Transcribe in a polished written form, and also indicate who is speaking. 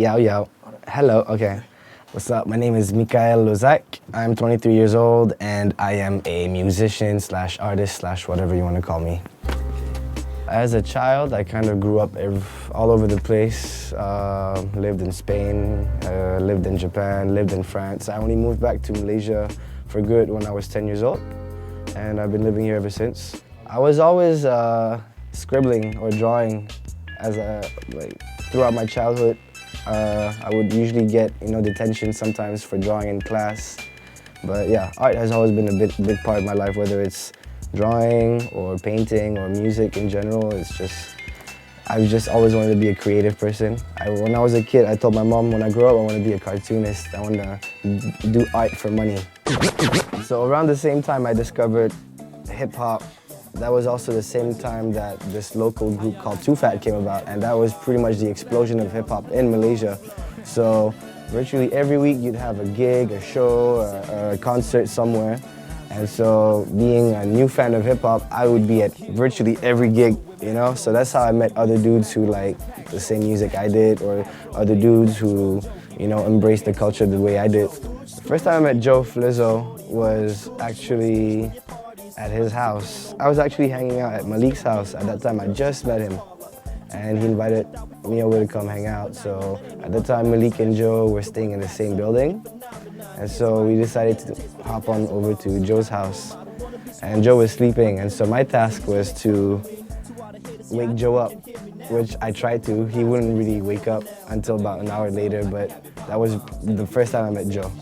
Speaker 1: Yo. Hello, okay. What's up? My name is Mikael Lozak. I'm 23 years old and I am a musician slash artist slash whatever you want to call me. As a child, I kind of grew up all over the place. Lived in Spain, lived in Japan, lived in France. I only moved back to Malaysia for good when I was 10 years old, and I've been living here ever since. I was always scribbling or drawing throughout my childhood. I would usually get detention sometimes for drawing in class. But yeah, art has always been a big part of my life, whether it's drawing or painting or music in general. I've just always wanted to be a creative person. When I was a kid, I told my mom when I grow up I want to be a cartoonist. I want to do art for money. So around the same time I discovered hip-hop. That was also the same time that this local group called Too Fat came about, and that was pretty much the explosion of hip-hop in Malaysia. So virtually every week you'd have a gig, a show, or a concert somewhere. And so being a new fan of hip-hop, I would be at virtually every gig, So that's how I met other dudes who like the same music I did, or other dudes who, embraced the culture the way I did. First time I met Joe Flizzo was actually at his house. I was actually hanging out at Malik's house. At that time, I just met him, and he invited me over to come hang out. So at the time, Malik and Joe were staying in the same building, and so we decided to hop on over to Joe's house. And Joe was sleeping, and so my task was to wake Joe up, which I tried to. He wouldn't really wake up until about an hour later, but that was the first time I met Joe.